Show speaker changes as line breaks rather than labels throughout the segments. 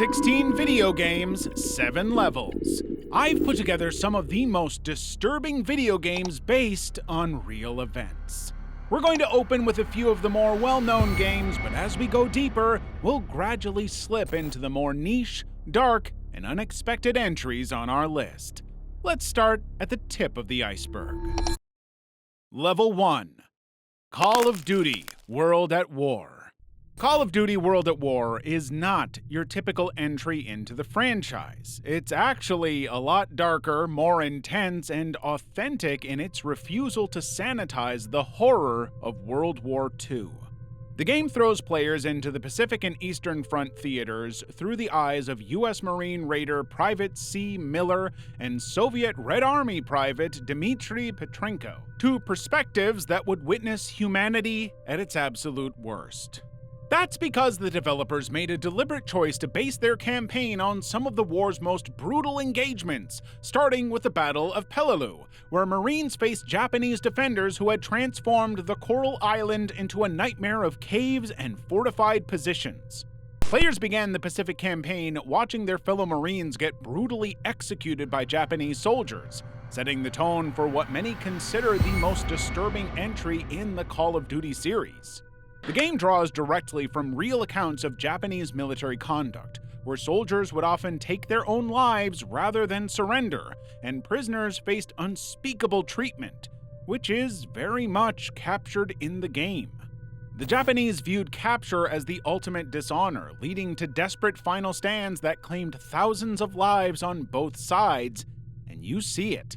16 video games, 7 levels. I've put together some of the most disturbing video games based on real events. We're going to open with a few of the more well-known games, but as we go deeper, we'll gradually slip into the more niche, dark, and unexpected entries on our list. Let's start at the tip of the iceberg. Level 1. Call of Duty: World at War. Call of Duty: World at War is not your typical entry into the franchise. It's actually a lot darker, more intense, and authentic in its refusal to sanitize the horror of World War II. The game throws players into the Pacific and Eastern Front theaters through the eyes of U.S. Marine Raider Private C. Miller and Soviet Red Army Private Dmitry Petrenko, two perspectives that would witness humanity at its absolute worst. That's because the developers made a deliberate choice to base their campaign on some of the war's most brutal engagements, starting with the Battle of Peleliu, where Marines faced Japanese defenders who had transformed the Coral Island into a nightmare of caves and fortified positions. Players began the Pacific campaign watching their fellow Marines get brutally executed by Japanese soldiers, setting the tone for what many consider the most disturbing entry in the Call of Duty series. The game draws directly from real accounts of Japanese military conduct, where soldiers would often take their own lives rather than surrender, and prisoners faced unspeakable treatment, which is very much captured in the game. The Japanese viewed capture as the ultimate dishonor, leading to desperate final stands that claimed thousands of lives on both sides, and you see it.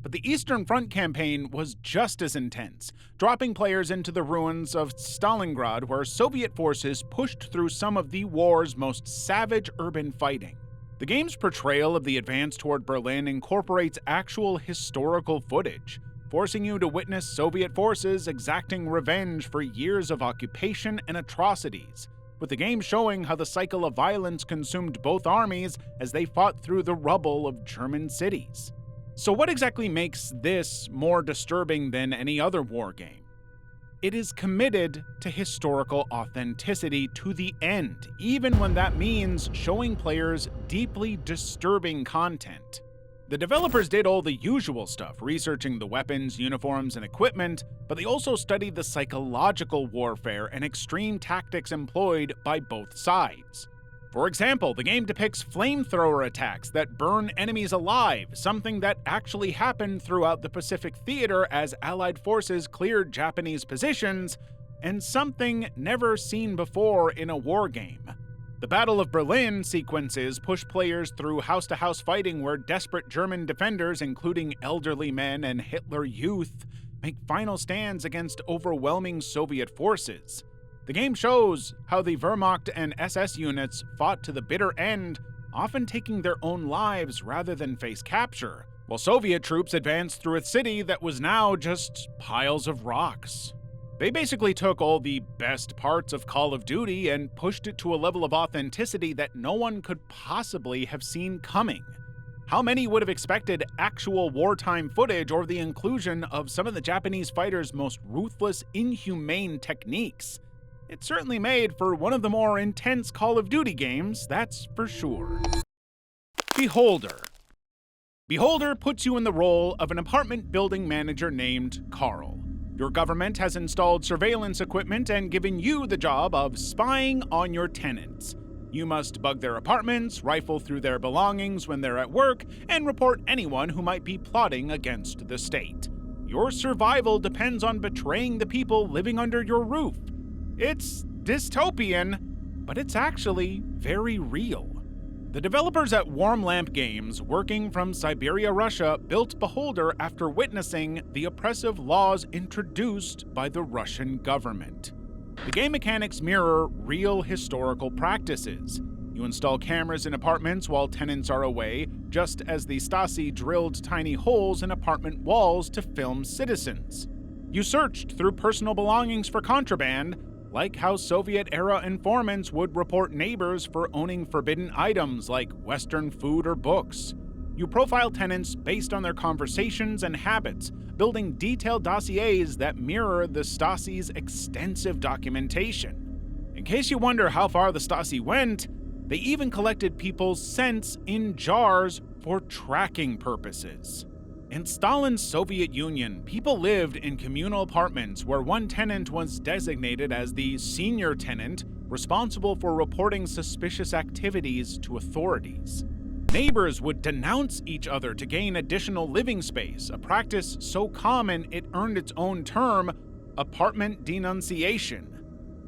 But the Eastern Front campaign was just as intense, dropping players into the ruins of Stalingrad, where Soviet forces pushed through some of the war's most savage urban fighting. The game's portrayal of the advance toward Berlin incorporates actual historical footage, forcing you to witness Soviet forces exacting revenge for years of occupation and atrocities, with the game showing how the cycle of violence consumed both armies as they fought through the rubble of German cities. So what exactly makes this more disturbing than any other war game? It is committed to historical authenticity to the end, even when that means showing players deeply disturbing content. The developers did all the usual stuff, researching the weapons, uniforms, and equipment, but they also studied the psychological warfare and extreme tactics employed by both sides. For example, the game depicts flamethrower attacks that burn enemies alive, something that actually happened throughout the Pacific Theater as Allied forces cleared Japanese positions, and something never seen before in a war game. The Battle of Berlin sequences push players through house-to-house fighting where desperate German defenders, including elderly men and Hitler Youth, make final stands against overwhelming Soviet forces. The game shows how the Wehrmacht and SS units fought to the bitter end, often taking their own lives rather than face capture, while Soviet troops advanced through a city that was now just piles of rocks. They basically took all the best parts of Call of Duty and pushed it to a level of authenticity that no one could possibly have seen coming. How many would have expected actual wartime footage or the inclusion of some of the Japanese fighters' most ruthless, inhumane techniques? It certainly made for one of the more intense Call of Duty games, that's for sure. Beholder. Beholder puts you in the role of an apartment building manager named Carl. Your government has installed surveillance equipment and given you the job of spying on your tenants. You must bug their apartments, rifle through their belongings when they're at work, and report anyone who might be plotting against the state. Your survival depends on betraying the people living under your roof. It's dystopian, but it's actually very real. The developers at Warm Lamp Games, working from Siberia, Russia, built Beholder after witnessing the oppressive laws introduced by the Russian government. The game mechanics mirror real historical practices. You install cameras in apartments while tenants are away, just as the Stasi drilled tiny holes in apartment walls to film citizens. You searched through personal belongings for contraband, like how Soviet-era informants would report neighbors for owning forbidden items like Western food or books. You profile tenants based on their conversations and habits, building detailed dossiers that mirror the Stasi's extensive documentation. In case you wonder how far the Stasi went, They even collected people's scents in jars for tracking purposes. In Stalin's Soviet Union, people lived in communal apartments where one tenant was designated as the senior tenant, responsible for reporting suspicious activities to authorities. Neighbors would denounce each other to gain additional living space, a practice so common it earned its own term, apartment denunciation.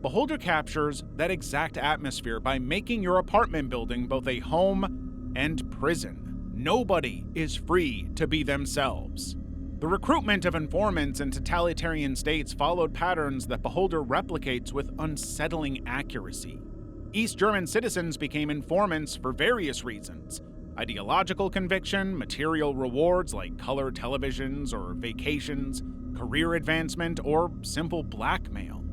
Beholder captures that exact atmosphere by making your apartment building both a home and prison. Nobody is free to be themselves. The recruitment of informants in totalitarian states followed patterns that Beholder replicates with unsettling accuracy. East German citizens became informants for various reasons: ideological conviction, material rewards like color televisions or vacations, career advancement, or simple blackmail.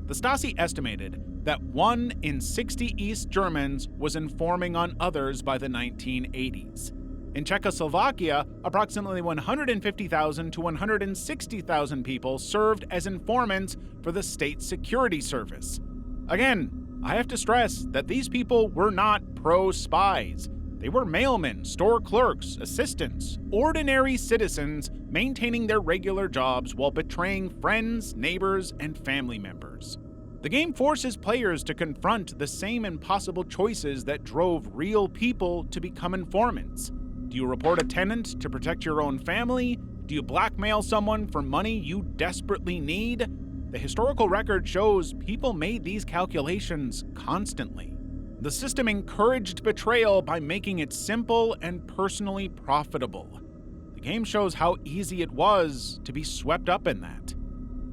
The Stasi estimated that 1 in 60 East Germans was informing on others by the 1980s. In Czechoslovakia, approximately 150,000 to 160,000 people served as informants for the State Security Service. Again, I have to stress that these people were not pro-spies. They were mailmen, store clerks, assistants, ordinary citizens maintaining their regular jobs while betraying friends, neighbors, and family members. The game forces players to confront the same impossible choices that drove real people to become informants. Do you report a tenant to protect your own family? Do you blackmail someone for money you desperately need? The historical record shows people made these calculations constantly. The system encouraged betrayal by making it simple and personally profitable. The game shows how easy it was to be swept up in that.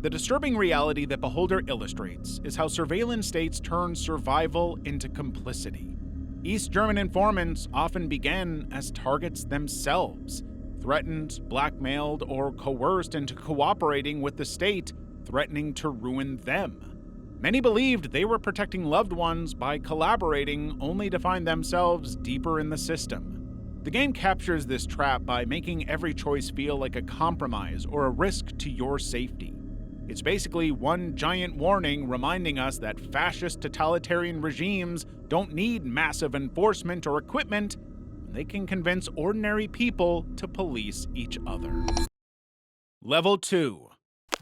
The disturbing reality that Beholder illustrates is how surveillance states turn survival into complicity. East German informants often began as targets themselves, threatened, blackmailed, or coerced into cooperating with the state, threatening to ruin them. Many believed they were protecting loved ones by collaborating, only to find themselves deeper in the system. The game captures this trap by making every choice feel like a compromise or a risk to your safety. It's basically one giant warning reminding us that fascist totalitarian regimes don't need massive enforcement or equipment. They can convince ordinary people to police each other. Level 2.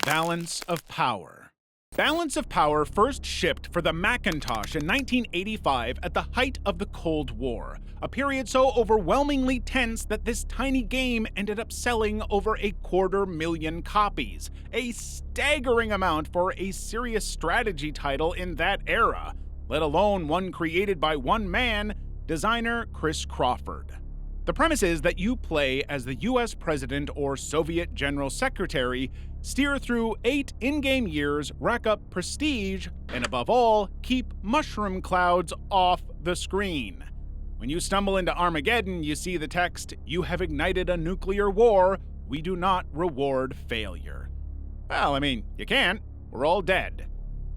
Balance of Power. Balance of Power first shipped for the Macintosh in 1985 at the height of the Cold War, a period so overwhelmingly tense that this tiny game ended up selling over 250,000 copies, a staggering amount for a serious strategy title in that era, let alone one created by one man, designer Chris Crawford. The premise is that you play as the US President or Soviet General Secretary, steer through 8 in-game years, rack up prestige, and above all, keep mushroom clouds off the screen. When you stumble into Armageddon, you see the text, "You have ignited a nuclear war. We do not reward failure." Well, I mean, you can't. We're all dead.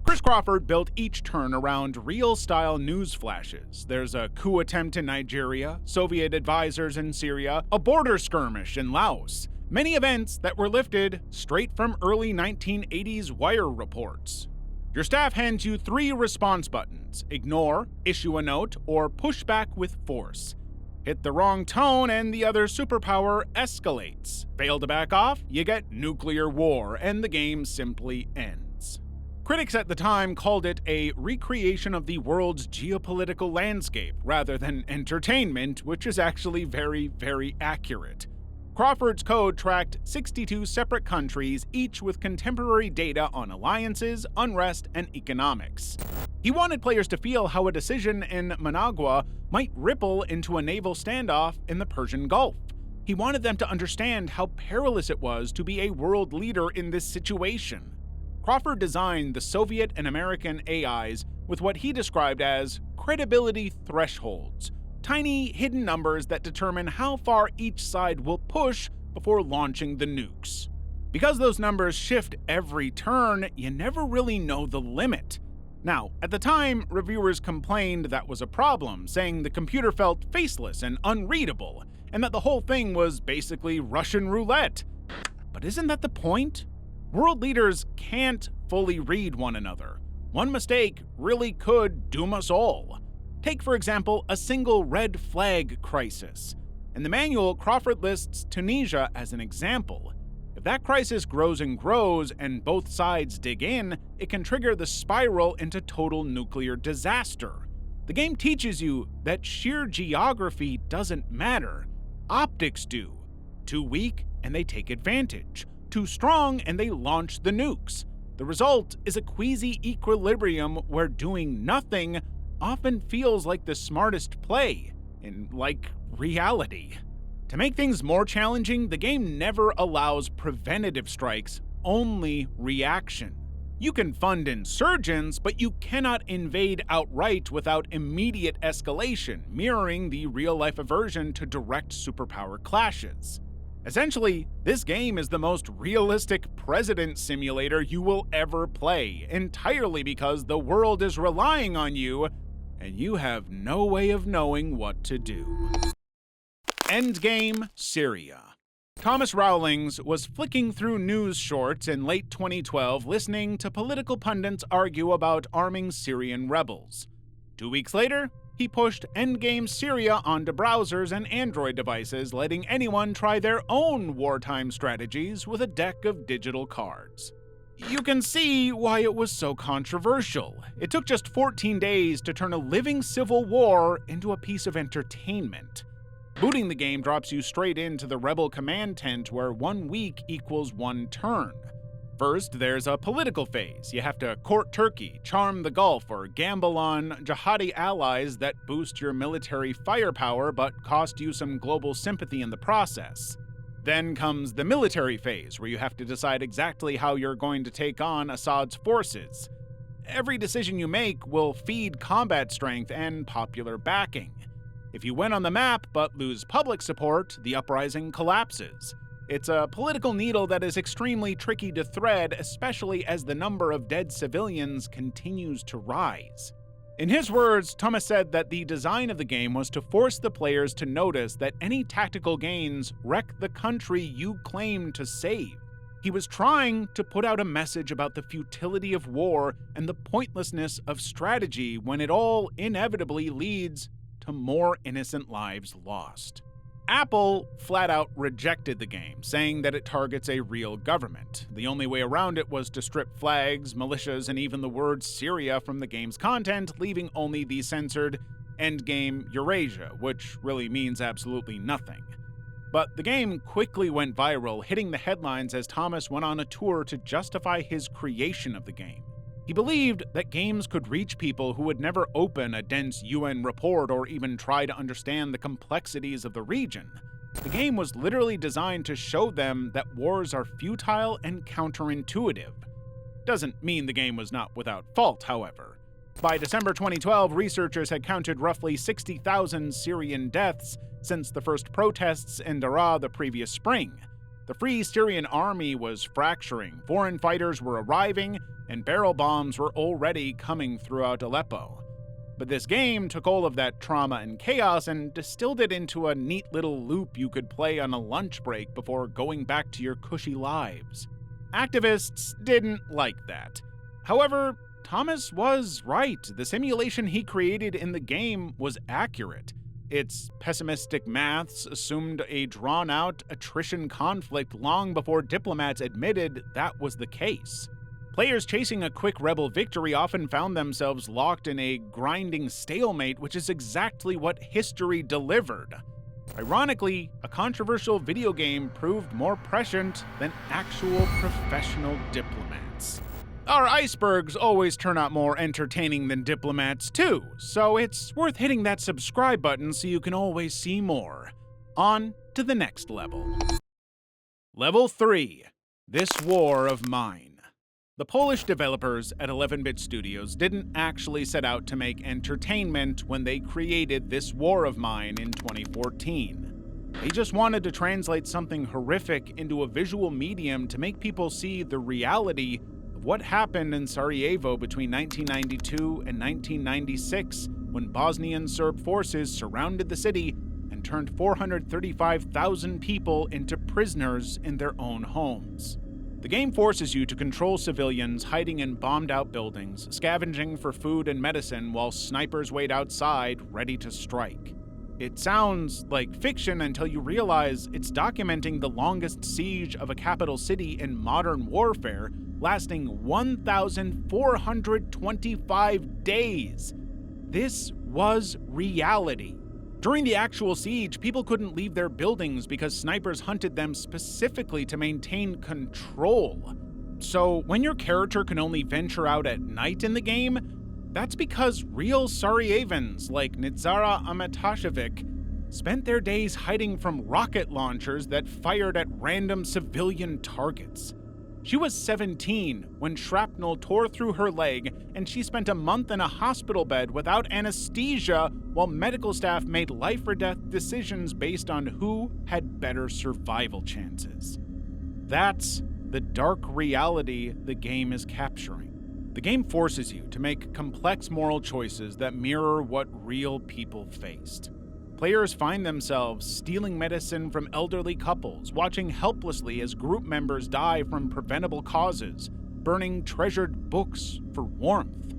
Chris Crawford built each turn around real-style news flashes. There's a coup attempt in Nigeria, Soviet advisors in Syria, a border skirmish in Laos. Many events that were lifted straight from early 1980s wire reports. Your staff hands you 3 response buttons: ignore, issue a note, or push back with force. Hit the wrong tone and the other superpower escalates. Fail to back off, you get nuclear war, and the game simply ends. Critics at the time called it a recreation of the world's geopolitical landscape rather than entertainment, which is actually very, very accurate. Crawford's code tracked 62 separate countries, each with contemporary data on alliances, unrest, and economics. He wanted players to feel how a decision in Managua might ripple into a naval standoff in the Persian Gulf. He wanted them to understand how perilous it was to be a world leader in this situation. Crawford designed the Soviet and American AIs with what he described as credibility thresholds, tiny hidden numbers that determine how far each side will push before launching the nukes. Because those numbers shift every turn, you never really know the limit. Now, at the time, reviewers complained that was a problem, saying the computer felt faceless and unreadable, and that the whole thing was basically Russian roulette. But isn't that the point? World leaders can't fully read one another. One mistake really could doom us all. Take, for example, a single red flag crisis. In the manual, Crawford lists Tunisia as an example. If that crisis grows and both sides dig in, it can trigger the spiral into total nuclear disaster. The game teaches you that sheer geography doesn't matter. Optics do. Too weak, and they take advantage. Too strong, and they launch the nukes. The result is a queasy equilibrium where doing nothing often feels like the smartest play, in, like, reality. To make things more challenging, the game never allows preventative strikes, only reaction. You can fund insurgents, but you cannot invade outright without immediate escalation, mirroring the real-life aversion to direct superpower clashes. Essentially, this game is the most realistic president simulator you will ever play, entirely because the world is relying on you, and you have no way of knowing what to do. Endgame Syria. Thomas Rowlings was flicking through news shorts in late 2012 listening to political pundits argue about arming Syrian rebels. 2 weeks later, he pushed Endgame Syria onto browsers and Android devices, letting anyone try their own wartime strategies with a deck of digital cards. You can see why it was so controversial. It took just 14 days to turn a living civil war into a piece of entertainment. Booting the game drops you straight into the rebel command tent where 1 week equals 1 turn. First, there's a political phase. You have to court Turkey, charm the Gulf, or gamble on jihadi allies that boost your military firepower but cost you some global sympathy in the process. Then comes the military phase, where you have to decide exactly how you're going to take on Assad's forces. Every decision you make will feed combat strength and popular backing. If you win on the map but lose public support, the uprising collapses. It's a political needle that is extremely tricky to thread, especially as the number of dead civilians continues to rise. In his words, Thomas said that the design of the game was to force the players to notice that any tactical gains wreck the country you claim to save. He was trying to put out a message about the futility of war and the pointlessness of strategy when it all inevitably leads to more innocent lives lost. Apple flat out rejected the game, saying that it targets a real government. The only way around it was to strip flags, militias, and even the word Syria from the game's content, leaving only the censored Endgame Eurasia, which really means absolutely nothing. But the game quickly went viral, hitting the headlines as Thomas went on a tour to justify his creation of the game. He believed that games could reach people who would never open a dense UN report or even try to understand the complexities of the region. The game was literally designed to show them that wars are futile and counterintuitive. Doesn't mean the game was not without fault, however. By December 2012, researchers had counted roughly 60,000 Syrian deaths since the first protests in Daraa the previous spring. The Free Syrian Army was fracturing, foreign fighters were arriving, and barrel bombs were already coming throughout Aleppo. But this game took all of that trauma and chaos and distilled it into a neat little loop you could play on a lunch break before going back to your cushy lives. Activists didn't like that. However, Thomas was right. The simulation he created in the game was accurate. Its pessimistic maths assumed a drawn-out attrition conflict long before diplomats admitted that was the case. Players chasing a quick rebel victory often found themselves locked in a grinding stalemate, which is exactly what history delivered. Ironically, a controversial video game proved more prescient than actual professional diplomats. Our icebergs always turn out more entertaining than diplomats too, so it's worth hitting that subscribe button so you can always see more. On to the next level. Level 3. This War of Mine. The Polish developers at 11-Bit Studios didn't actually set out to make entertainment when they created This War of Mine in 2014. They just wanted to translate something horrific into a visual medium to make people see the reality of what happened in Sarajevo between 1992 and 1996 when Bosnian Serb forces surrounded the city and turned 435,000 people into prisoners in their own homes. The game forces you to control civilians hiding in bombed-out buildings, scavenging for food and medicine while snipers wait outside, ready to strike. It sounds like fiction until you realize it's documenting the longest siege of a capital city in modern warfare, lasting 1,425 days. This was reality. During the actual siege, people couldn't leave their buildings because snipers hunted them specifically to maintain control. So when your character can only venture out at night in the game, that's because real Sarajevians like Nitzara Amatashevic spent their days hiding from rocket launchers that fired at random civilian targets. She was 17 when shrapnel tore through her leg, and she spent a month in a hospital bed without anesthesia while medical staff made life-or-death decisions based on who had better survival chances. That's the dark reality the game is capturing. The game forces you to make complex moral choices that mirror what real people faced. Players find themselves stealing medicine from elderly couples, watching helplessly as group members die from preventable causes, burning treasured books for warmth.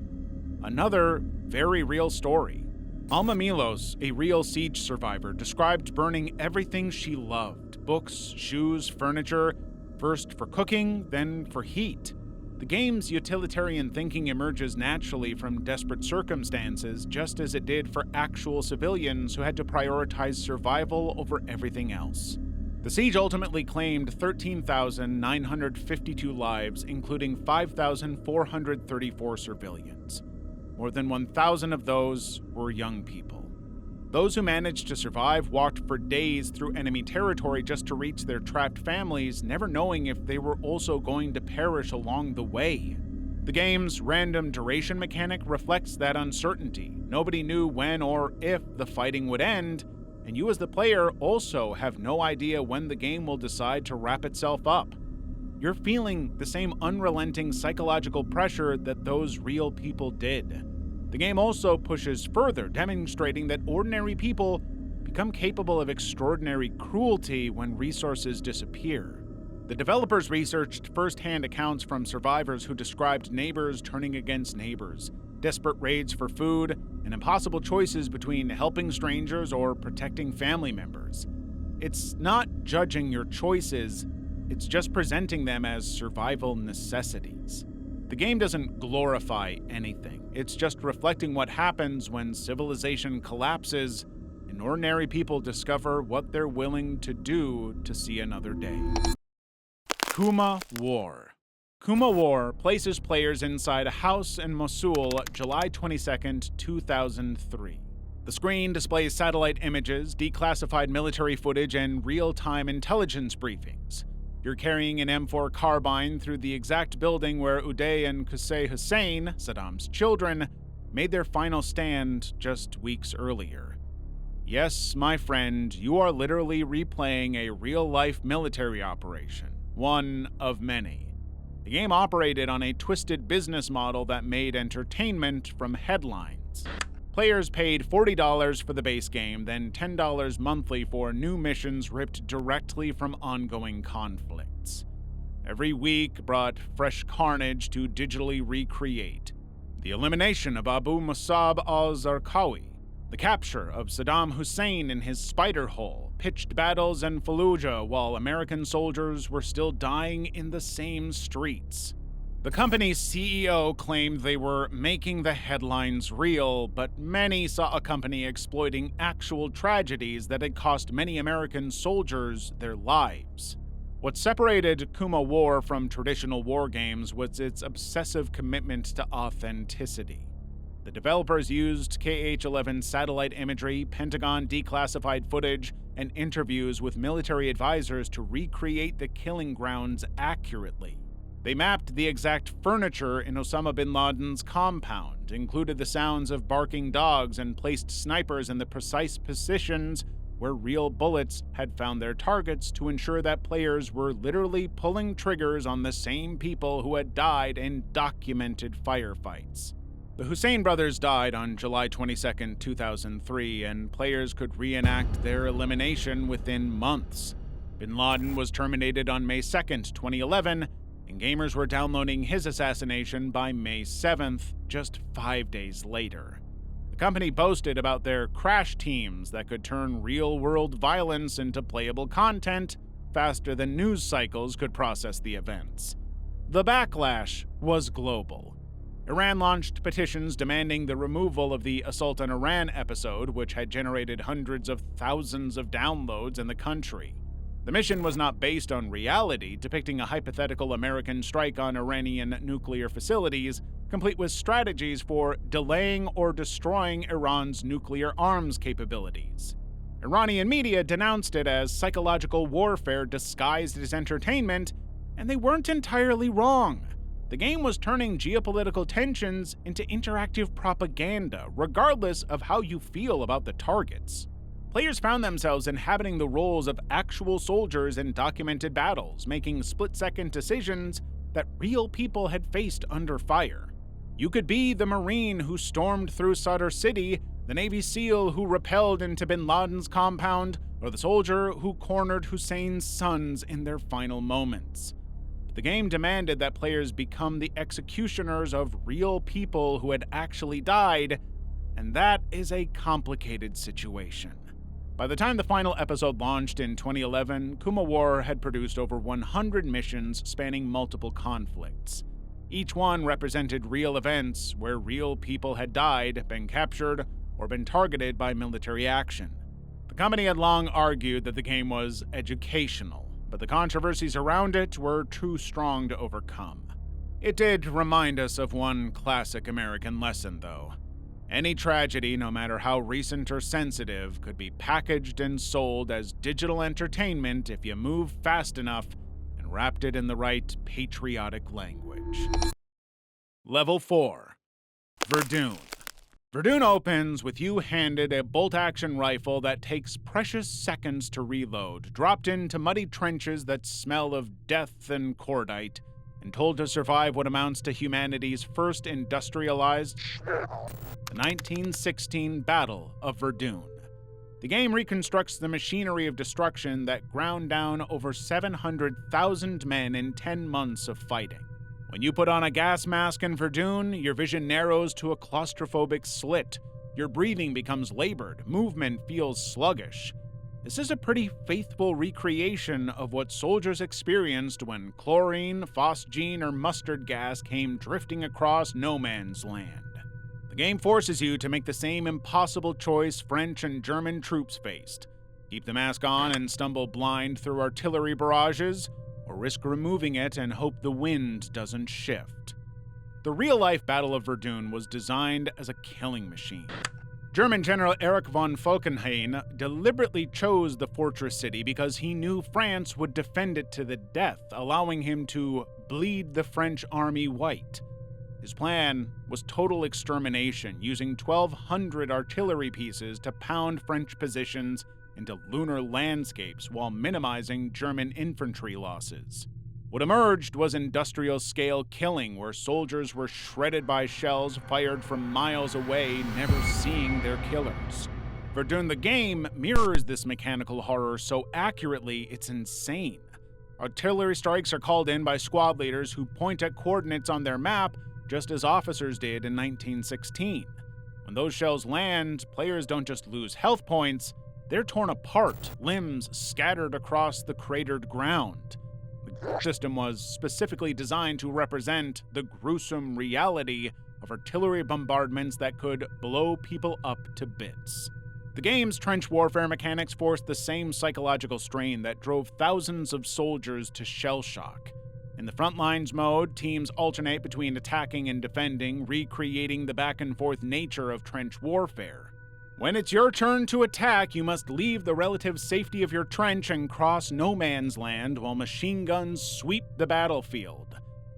Another very real story. Alma Milos, a real siege survivor, described burning everything she loved: books, shoes, furniture, first for cooking, then for heat. The game's utilitarian thinking emerges naturally from desperate circumstances, just as it did for actual civilians who had to prioritize survival over everything else. The siege ultimately claimed 13,952 lives, including 5,434 civilians. More than 1,000 of those were young people. Those who managed to survive walked for days through enemy territory just to reach their trapped families, never knowing if they were also going to perish along the way. The game's random duration mechanic reflects that uncertainty. Nobody knew when or if the fighting would end, and you as the player also have no idea when the game will decide to wrap itself up. You're feeling the same unrelenting psychological pressure that those real people did. The game also pushes further, demonstrating that ordinary people become capable of extraordinary cruelty when resources disappear. The developers researched first-hand accounts from survivors who described neighbors turning against neighbors, desperate raids for food, and impossible choices between helping strangers or protecting family members. It's not judging your choices, it's just presenting them as survival necessities. The game doesn't glorify anything. It's just reflecting what happens when civilization collapses and ordinary people discover what they're willing to do to see another day. Kuma War. Kuma War places players inside a house in Mosul, July 22, 2003. The screen displays satellite images, declassified military footage, and real-time intelligence briefings. You're carrying an M4 carbine through the exact building where Uday and Qusay Hussein, Saddam's children, made their final stand just weeks earlier. Yes, my friend, you are literally replaying a real-life military operation, one of many. The game operated on a twisted business model that made entertainment from headlines. Players paid $40 for the base game, then $10 monthly for new missions ripped directly from ongoing conflicts. Every week brought fresh carnage to digitally recreate. The elimination of Abu Musab al-Zarqawi, the capture of Saddam Hussein in his spider hole, pitched battles in Fallujah while American soldiers were still dying in the same streets. The company's CEO claimed they were making the headlines real, but many saw a company exploiting actual tragedies that had cost many American soldiers their lives. What separated Kuma War from traditional war games was its obsessive commitment to authenticity. The developers used KH-11 satellite imagery, Pentagon declassified footage, and interviews with military advisors to recreate the killing grounds accurately. They mapped the exact furniture in Osama bin Laden's compound, included the sounds of barking dogs, and placed snipers in the precise positions where real bullets had found their targets to ensure that players were literally pulling triggers on the same people who had died in documented firefights. The Hussein brothers died on July 22, 2003, and players could reenact their elimination within months. Bin Laden was terminated on May 2, 2011, and gamers were downloading his assassination by May 7th, just 5 days later. The company boasted about their crash teams that could turn real-world violence into playable content faster than news cycles could process the events. The backlash was global. Iran launched petitions demanding the removal of the Assault on Iran episode, which had generated hundreds of thousands of downloads in the country. The mission was not based on reality, depicting a hypothetical American strike on Iranian nuclear facilities, complete with strategies for delaying or destroying Iran's nuclear arms capabilities. Iranian media denounced it as psychological warfare disguised as entertainment, and they weren't entirely wrong. The game was turning geopolitical tensions into interactive propaganda, regardless of how you feel about the targets. Players found themselves inhabiting the roles of actual soldiers in documented battles, making split-second decisions that real people had faced under fire. You could be the Marine who stormed through Sadr City, the Navy SEAL who rappelled into bin Laden's compound, or the soldier who cornered Hussein's sons in their final moments. The game demanded that players become the executioners of real people who had actually died, and that is a complicated situation. By the time the final episode launched in 2011, Kuma War had produced over 100 missions spanning multiple conflicts. Each one represented real events where real people had died, been captured, or been targeted by military action. The company had long argued that the game was educational, but the controversies around it were too strong to overcome. It did remind us of one classic American lesson, though. Any tragedy, no matter how recent or sensitive, could be packaged and sold as digital entertainment if you move fast enough and wrapped it in the right patriotic language. Level 4. Verdun. Verdun opens with you handed a bolt-action rifle that takes precious seconds to reload, dropped into muddy trenches that smell of death and cordite, and told to survive what amounts to humanity's first industrialized the 1916 Battle of Verdun. The game reconstructs the machinery of destruction that ground down over 700,000 men in 10 months of fighting. When you put on a gas mask in Verdun, your vision narrows to a claustrophobic slit. Your breathing becomes labored, movement feels sluggish. This is a pretty faithful recreation of what soldiers experienced when chlorine, phosgene, or mustard gas came drifting across no man's land. The game forces you to make the same impossible choice French and German troops faced. Keep the mask on and stumble blind through artillery barrages, or risk removing it and hope the wind doesn't shift. The real-life Battle of Verdun was designed as a killing machine. German General Erich von Falkenhayn deliberately chose the fortress city because he knew France would defend it to the death, allowing him to bleed the French army white. His plan was total extermination, using 1,200 artillery pieces to pound French positions into lunar landscapes while minimizing German infantry losses. What emerged was industrial-scale killing, where soldiers were shredded by shells fired from miles away, never seeing their killers. Verdun the game mirrors this mechanical horror so accurately it's insane. Artillery strikes are called in by squad leaders who point at coordinates on their map, just as officers did in 1916. When those shells land, players don't just lose health points, they're torn apart, limbs scattered across the cratered ground. The system was specifically designed to represent the gruesome reality of artillery bombardments that could blow people up to bits. The game's trench warfare mechanics forced the same psychological strain that drove thousands of soldiers to shell shock. In the frontlines mode, teams alternate between attacking and defending, recreating the back-and-forth nature of trench warfare. When it's your turn to attack, you must leave the relative safety of your trench and cross no man's land while machine guns sweep the battlefield.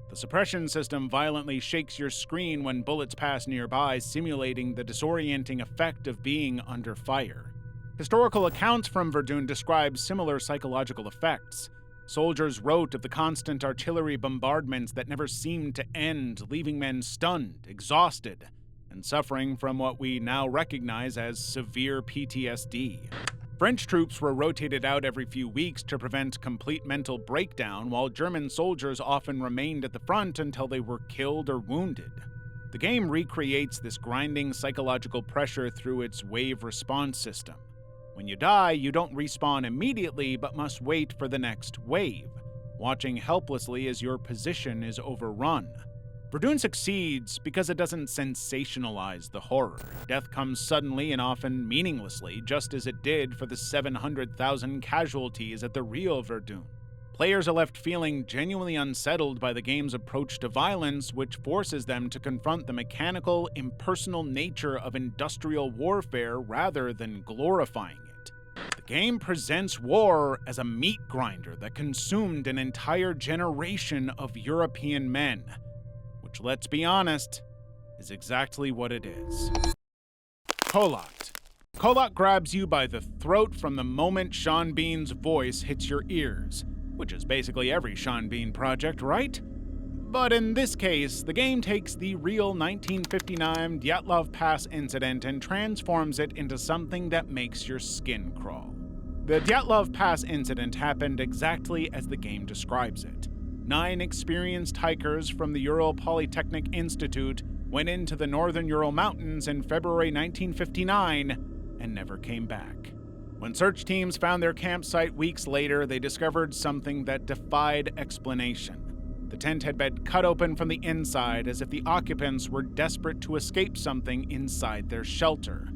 The suppression system violently shakes your screen when bullets pass nearby, simulating the disorienting effect of being under fire. Historical accounts from Verdun describe similar psychological effects. Soldiers wrote of the constant artillery bombardments that never seemed to end, leaving men stunned, exhausted, and suffering from what we now recognize as severe PTSD. French troops were rotated out every few weeks to prevent complete mental breakdown, while German soldiers often remained at the front until they were killed or wounded. The game recreates this grinding psychological pressure through its wave response system. When you die, you don't respawn immediately, but must wait for the next wave, watching helplessly as your position is overrun. Verdun succeeds because it doesn't sensationalize the horror. Death comes suddenly and often meaninglessly, just as it did for the 700,000 casualties at the real Verdun. Players are left feeling genuinely unsettled by the game's approach to violence, which forces them to confront the mechanical, impersonal nature of industrial warfare rather than glorifying it. The game presents war as a meat grinder that consumed an entire generation of European men. Which, let's be honest, is exactly what it is. Kolot. Kolot grabs you by the throat from the moment Sean Bean's voice hits your ears, which is basically every Sean Bean project, right? But in this case, the game takes the real 1959 Dyatlov Pass incident and transforms it into something that makes your skin crawl. The Dyatlov Pass incident happened exactly as the game describes it. 9 experienced hikers from the Ural Polytechnic Institute went into the northern Ural Mountains in February 1959 and never came back. When search teams found their campsite weeks later, they discovered something that defied explanation. The tent had been cut open from the inside as if the occupants were desperate to escape something inside their shelter.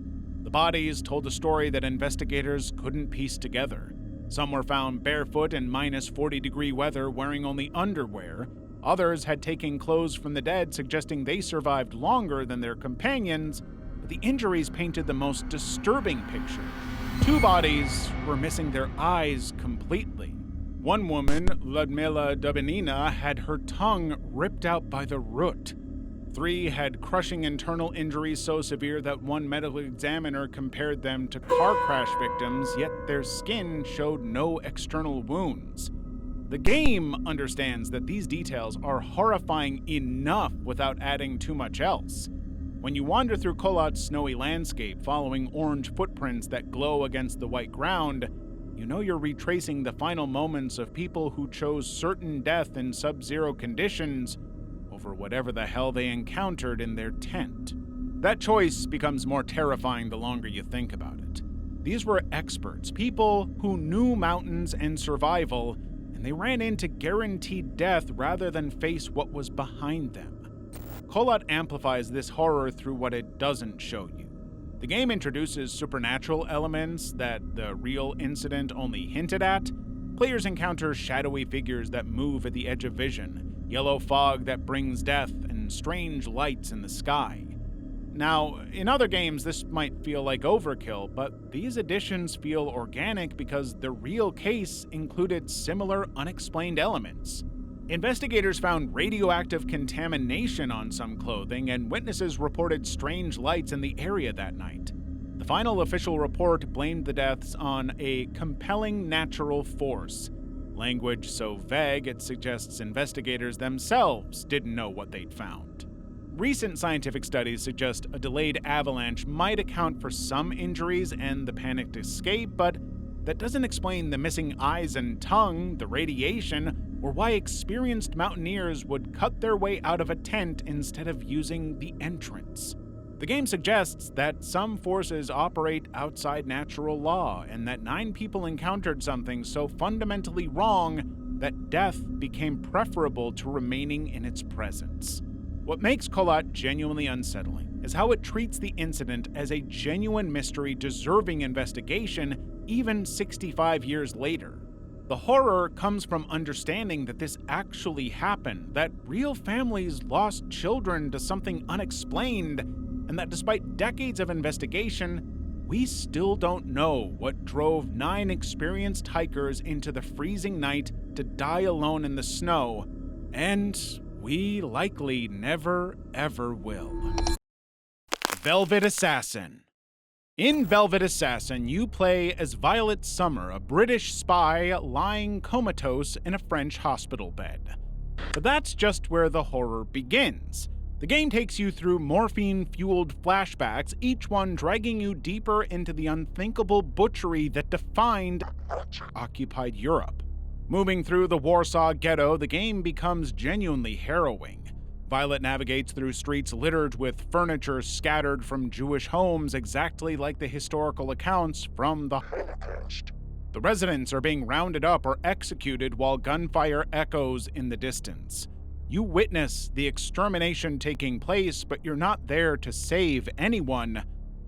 The bodies told a story that investigators couldn't piece together. Some were found barefoot in minus 40-degree weather wearing only underwear. Others had taken clothes from the dead, suggesting they survived longer than their companions, but the injuries painted the most disturbing picture. 2 bodies were missing their eyes completely. One woman, Ludmila Dubinina, had her tongue ripped out by the root. 3 had crushing internal injuries so severe that one medical examiner compared them to car crash victims, yet their skin showed no external wounds. The game understands that these details are horrifying enough without adding too much else. When you wander through Kolot's snowy landscape following orange footprints that glow against the white ground, you know you're retracing the final moments of people who chose certain death in sub-zero conditions over whatever the hell they encountered in their tent. That choice becomes more terrifying the longer you think about it. These were experts, people who knew mountains and survival, and they ran into guaranteed death rather than face what was behind them. Kolot amplifies this horror through what it doesn't show you. The game introduces supernatural elements that the real incident only hinted at. Players encounter shadowy figures that move at the edge of vision, yellow fog that brings death, and strange lights in the sky. Now, in other games this might feel like overkill, but these additions feel organic because the real case included similar unexplained elements. Investigators found radioactive contamination on some clothing, and witnesses reported strange lights in the area that night. The final official report blamed the deaths on a compelling natural force, language so vague it suggests investigators themselves didn't know what they'd found. Recent scientific studies suggest a delayed avalanche might account for some injuries and the panicked escape, but that doesn't explain the missing eyes and tongue, the radiation, or why experienced mountaineers would cut their way out of a tent instead of using the entrance. The game suggests that some forces operate outside natural law, and that 9 people encountered something so fundamentally wrong that death became preferable to remaining in its presence. What makes Kolot genuinely unsettling is how it treats the incident as a genuine mystery deserving investigation even 65 years later. The horror comes from understanding that this actually happened, that real families lost children to something unexplained, and that despite decades of investigation, we still don't know what drove 9 experienced hikers into the freezing night to die alone in the snow, and we likely never ever will. Velvet Assassin. In Velvet Assassin, you play as Violet Summer, a British spy lying comatose in a French hospital bed. But that's just where the horror begins. The game takes you through morphine-fueled flashbacks, each one dragging you deeper into the unthinkable butchery that defined occupied Europe. Moving through the Warsaw Ghetto, the game becomes genuinely harrowing. Violet navigates through streets littered with furniture scattered from Jewish homes exactly like the historical accounts from the Holocaust. The residents are being rounded up or executed while gunfire echoes in the distance. You witness the extermination taking place, but you're not there to save anyone.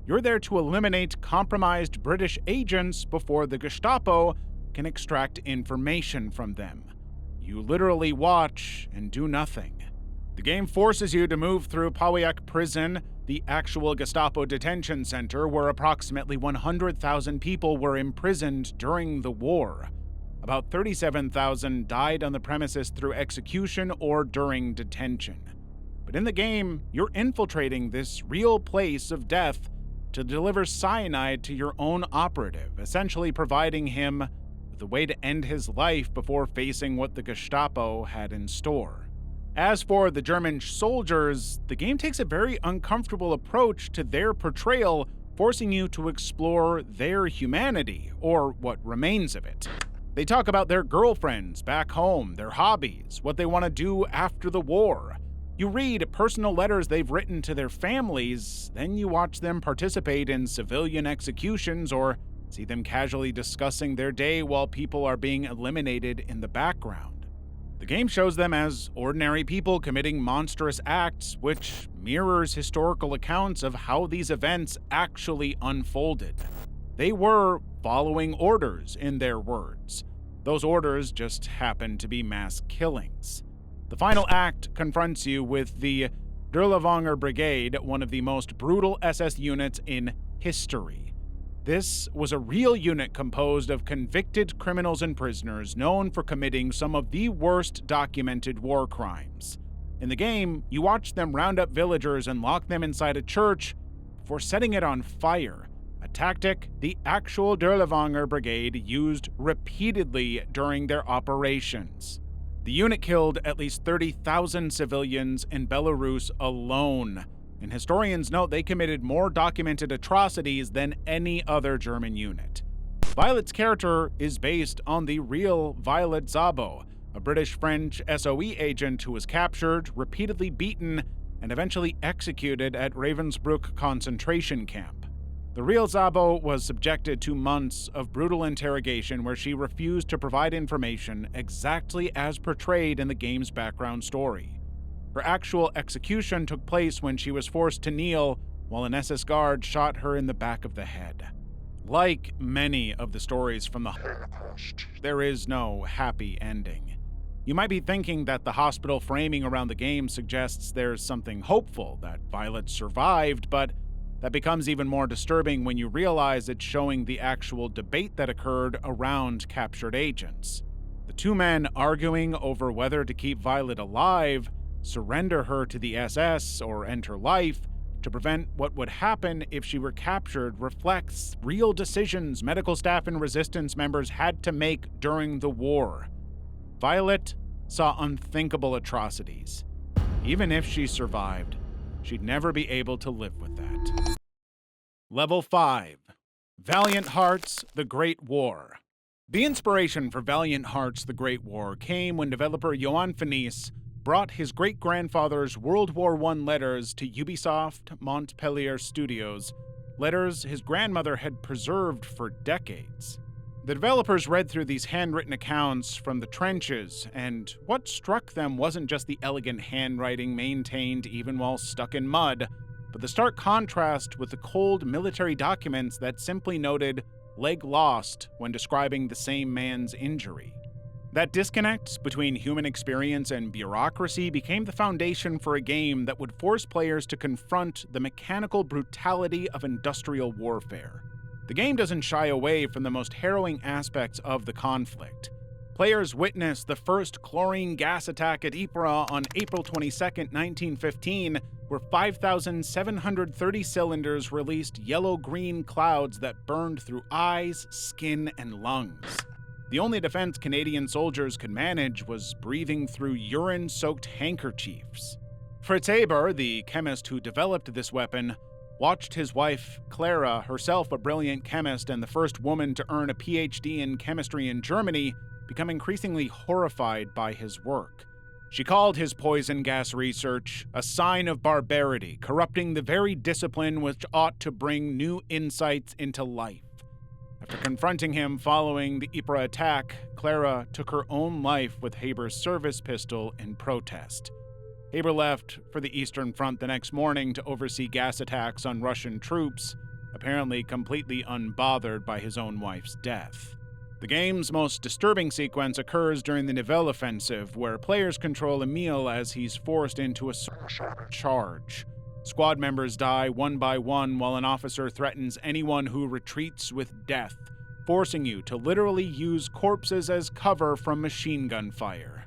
You're there to eliminate compromised British agents before the Gestapo can extract information from them. You literally watch and do nothing. The game forces you to move through Pawiak Prison, the actual Gestapo detention center where approximately 100,000 people were imprisoned during the war. About 37,000 died on the premises through execution or during detention. But in the game, you're infiltrating this real place of death to deliver cyanide to your own operative, essentially providing him with a way to end his life before facing what the Gestapo had in store. As for the German soldiers, the game takes a very uncomfortable approach to their portrayal, forcing you to explore their humanity, or what remains of it. They talk about their girlfriends back home, their hobbies, what they want to do after the war. You read personal letters they've written to their families, then you watch them participate in civilian executions or see them casually discussing their day while people are being eliminated in the background. The game shows them as ordinary people committing monstrous acts, which mirrors historical accounts of how these events actually unfolded. They were following orders, in their words. Those orders just happened to be mass killings. The final act confronts you with the Durlavanger Brigade, one of the most brutal SS units in history. This was a real unit composed of convicted criminals and prisoners known for committing some of the worst documented war crimes. In the game, you watch them round up villagers and lock them inside a church before setting it on fire, a tactic the actual Durlavanger Brigade used repeatedly during their operations. The unit killed at least 30,000 civilians in Belarus alone, and historians note they committed more documented atrocities than any other German unit. Violet's character is based on the real Violet Szabo, a British-French SOE agent who was captured, repeatedly beaten, and eventually executed at Ravensbrück concentration camp. The real Szabo was subjected to months of brutal interrogation where she refused to provide information exactly as portrayed in the game's background story. Her actual execution took place when she was forced to kneel while an SS guard shot her in the back of the head. Like many of the stories from the Holocaust, there is no happy ending. You might be thinking that the hospital framing around the game suggests there's something hopeful, that Violet survived, but that becomes even more disturbing when you realize it's showing the actual debate that occurred around captured agents. The two men arguing over whether to keep Violet alive, surrender her to the SS, or end her life to prevent what would happen if she were captured reflects real decisions medical staff and resistance members had to make during the war. Violet saw unthinkable atrocities. Even if she survived, she'd never be able to live with that. Level 5. Valiant Hearts: The Great War. The inspiration for Valiant Hearts: The Great War came when developer Johan Finis brought his great-grandfather's World War I letters to Ubisoft Montpellier Studios, letters his grandmother had preserved for decades. The developers read through these handwritten accounts from the trenches, and what struck them wasn't just the elegant handwriting maintained even while stuck in mud, but the stark contrast with the cold military documents that simply noted "leg lost" when describing the same man's injury. That disconnect between human experience and bureaucracy became the foundation for a game that would force players to confront the mechanical brutality of industrial warfare. The game doesn't shy away from the most harrowing aspects of the conflict. Players witness the first chlorine gas attack at Ypres on April 22, 1915, where 5,730 cylinders released yellow-green clouds that burned through eyes, skin, and lungs. The only defense Canadian soldiers could manage was breathing through urine-soaked handkerchiefs. Fritz Haber, the chemist who developed this weapon, watched his wife, Clara, herself a brilliant chemist and the first woman to earn a PhD in chemistry in Germany, become increasingly horrified by his work. She called his poison gas research a sign of barbarity, corrupting the very discipline which ought to bring new insights into life. After confronting him following the Ypres attack, Clara took her own life with Haber's service pistol in protest. Haber left for the Eastern Front the next morning to oversee gas attacks on Russian troops, apparently completely unbothered by his own wife's death. The game's most disturbing sequence occurs during the Nivelle offensive, where players control Emile as he's forced into a charge. Squad members die one by one while an officer threatens anyone who retreats with death, forcing you to literally use corpses as cover from machine gun fire.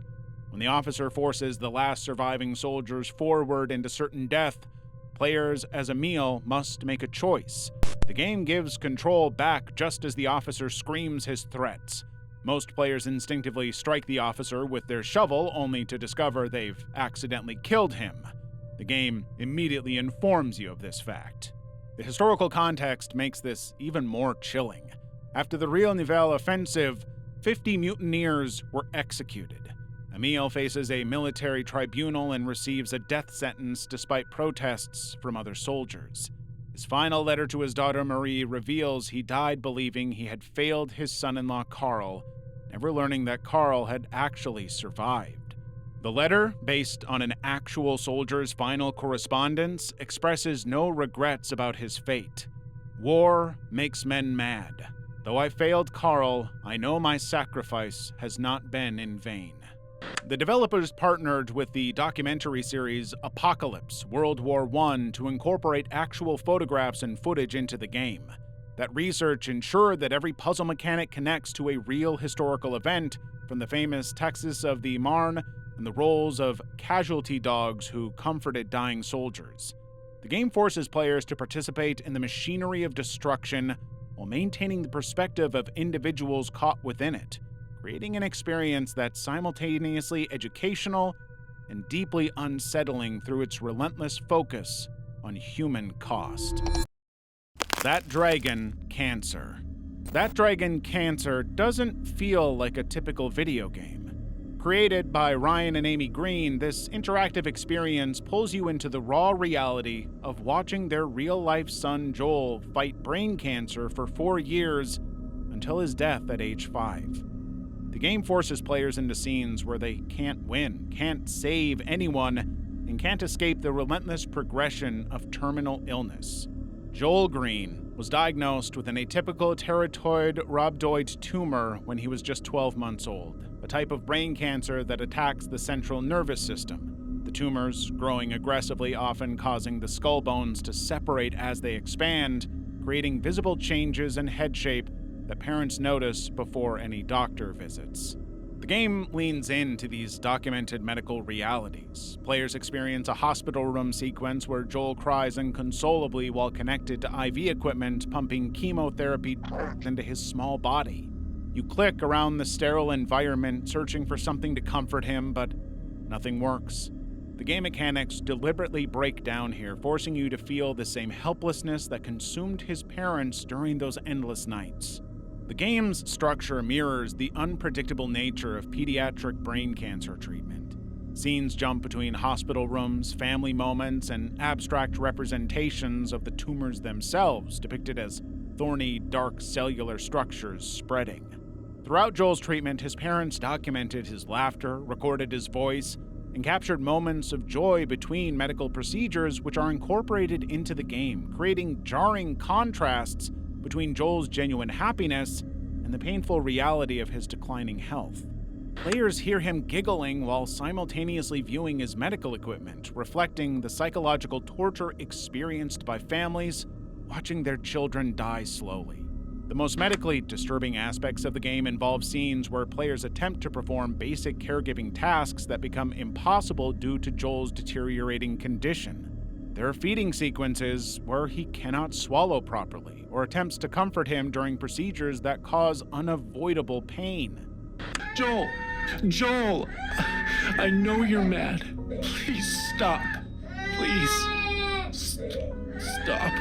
When the officer forces the last surviving soldiers forward into certain death, players as Emile must make a choice. The game gives control back just as the officer screams his threats. Most players instinctively strike the officer with their shovel, only to discover they've accidentally killed him. The game immediately informs you of this fact. The historical context makes this even more chilling. After the real Nivelle offensive, 50 mutineers were executed. Emile faces a military tribunal and receives a death sentence despite protests from other soldiers. His final letter to his daughter Marie reveals he died believing he had failed his son-in-law Karl, never learning that Karl had actually survived. The letter, based on an actual soldier's final correspondence, expresses no regrets about his fate. War makes men mad. Though I failed Karl, I know my sacrifice has not been in vain. The developers partnered with the documentary series Apocalypse: World War I to incorporate actual photographs and footage into the game. That research ensured that every puzzle mechanic connects to a real historical event, from the famous Texas of the Marne and the roles of casualty dogs who comforted dying soldiers. The game forces players to participate in the machinery of destruction while maintaining the perspective of individuals caught within it, creating an experience that's simultaneously educational and deeply unsettling through its relentless focus on human cost. That Dragon Cancer. That Dragon Cancer doesn't feel like a typical video game. Created by Ryan and Amy Green, this interactive experience pulls you into the raw reality of watching their real-life son Joel fight brain cancer for 4 years until his death at age 5. The game forces players into scenes where they can't win, can't save anyone, and can't escape the relentless progression of terminal illness. Joel Green was diagnosed with an atypical teratoid rhabdoid tumor when he was just 12 months old, a type of brain cancer that attacks the central nervous system. The tumors growing aggressively, often causing the skull bones to separate as they expand, creating visible changes in head shape that parents notice before any doctor visits. The game leans into these documented medical realities. Players experience a hospital room sequence where Joel cries inconsolably while connected to IV equipment pumping chemotherapy into his small body. You click around the sterile environment searching for something to comfort him, but nothing works. The game mechanics deliberately break down here, forcing you to feel the same helplessness that consumed his parents during those endless nights. The game's structure mirrors the unpredictable nature of pediatric brain cancer treatment. Scenes jump between hospital rooms, family moments, and abstract representations of the tumors themselves, depicted as thorny, dark cellular structures spreading. Throughout Joel's treatment, his parents documented his laughter, recorded his voice, and captured moments of joy between medical procedures which are incorporated into the game, creating jarring contrasts between Joel's genuine happiness and the painful reality of his declining health. Players hear him giggling while simultaneously viewing his medical equipment, reflecting the psychological torture experienced by families watching their children die slowly. The most medically disturbing aspects of the game involve scenes where players attempt to perform basic caregiving tasks that become impossible due to Joel's deteriorating condition. There are feeding sequences where he cannot swallow properly, or attempts to comfort him during procedures that cause unavoidable pain.
Joel, I know you're mad. Please stop. Please. Stop.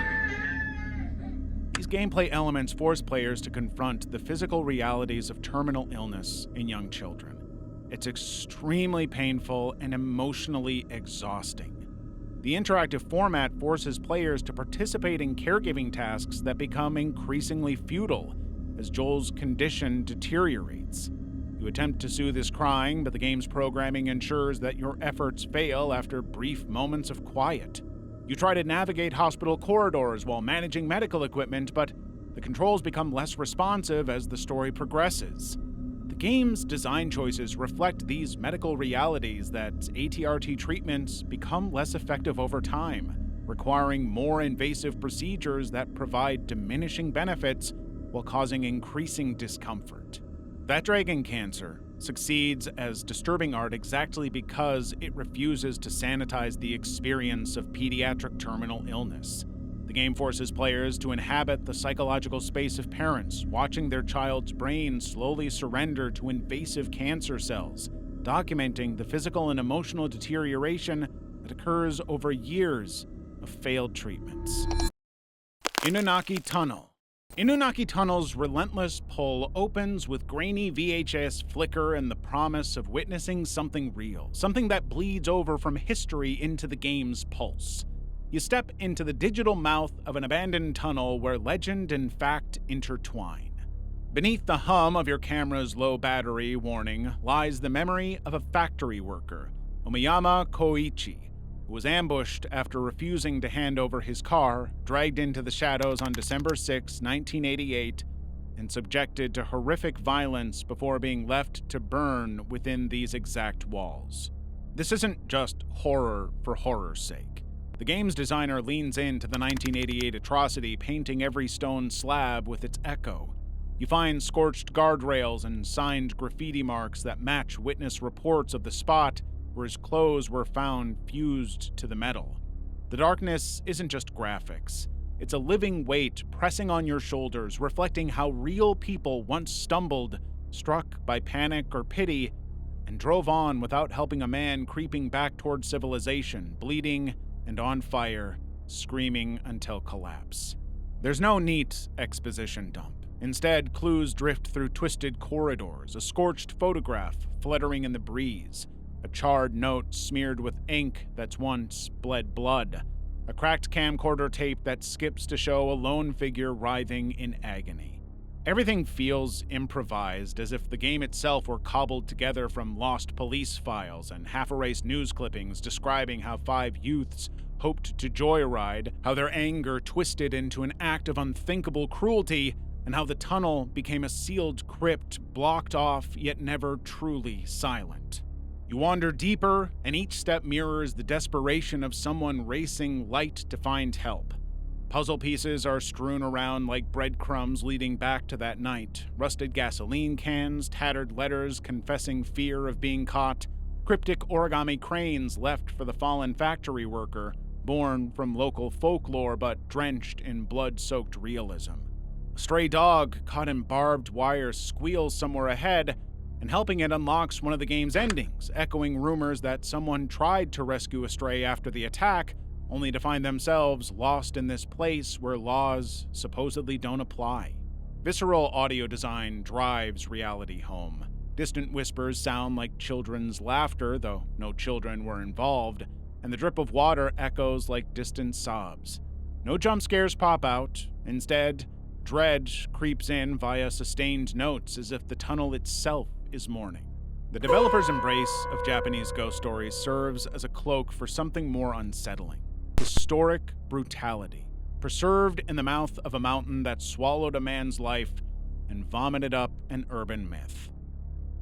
These gameplay elements force players to confront the physical realities of terminal illness in young children. It's extremely painful and emotionally exhausting. The interactive format forces players to participate in caregiving tasks that become increasingly futile as Joel's condition deteriorates. You attempt to soothe his crying, but the game's programming ensures that your efforts fail after brief moments of quiet. You try to navigate hospital corridors while managing medical equipment, but the controls become less responsive as the story progresses. The game's design choices reflect these medical realities that ATRT treatments become less effective over time, requiring more invasive procedures that provide diminishing benefits while causing increasing discomfort. That Dragon Cancer succeeds as disturbing art exactly because it refuses to sanitize the experience of pediatric terminal illness. The game forces players to inhabit the psychological space of parents, watching their child's brain slowly surrender to invasive cancer cells, documenting the physical and emotional deterioration that occurs over years of failed treatments. Inunaki Tunnel. Inunaki Tunnel's relentless pull opens with grainy VHS flicker and the promise of witnessing something real, something that bleeds over from history into the game's pulse. You step into the digital mouth of an abandoned tunnel where legend and fact intertwine. Beneath the hum of your camera's low battery warning lies the memory of a factory worker, Umeyama Koichi, who was ambushed after refusing to hand over his car, dragged into the shadows on December 6, 1988, and subjected to horrific violence before being left to burn within these exact walls. This isn't just horror for horror's sake. The game's designer leans into the 1988 atrocity, painting every stone slab with its echo. You find scorched guardrails and signed graffiti marks that match witness reports of the spot where his clothes were found fused to the metal. The darkness isn't just graphics. It's a living weight pressing on your shoulders, reflecting how real people once stumbled, struck by panic or pity, and drove on without helping a man creeping back toward civilization, bleeding and on fire, screaming until collapse. There's no neat exposition dump. Instead, clues drift through twisted corridors, a scorched photograph fluttering in the breeze, a charred note smeared with ink that's once bled blood, a cracked camcorder tape that skips to show a lone figure writhing in agony. Everything feels improvised, as if the game itself were cobbled together from lost police files and half-erased news clippings describing how 5 youths hoped to joyride, how their anger twisted into an act of unthinkable cruelty, and how the tunnel became a sealed crypt blocked off yet never truly silent. You wander deeper, and each step mirrors the desperation of someone racing light to find help. Puzzle pieces are strewn around like breadcrumbs leading back to that night. Rusted gasoline cans, tattered letters confessing fear of being caught, cryptic origami cranes left for the fallen factory worker, born from local folklore but drenched in blood-soaked realism. A stray dog caught in barbed wire squeals somewhere ahead, and helping it unlocks one of the game's endings, echoing rumors that someone tried to rescue a stray after the attack, only to find themselves lost in this place where laws supposedly don't apply. Visceral audio design drives reality home. Distant whispers sound like children's laughter, though no children were involved, and the drip of water echoes like distant sobs. No jump scares pop out. Instead, dread creeps in via sustained notes as if the tunnel itself is mourning. The developer's embrace of Japanese ghost stories serves as a cloak for something more unsettling. Historic brutality, preserved in the mouth of a mountain that swallowed a man's life and vomited up an urban myth.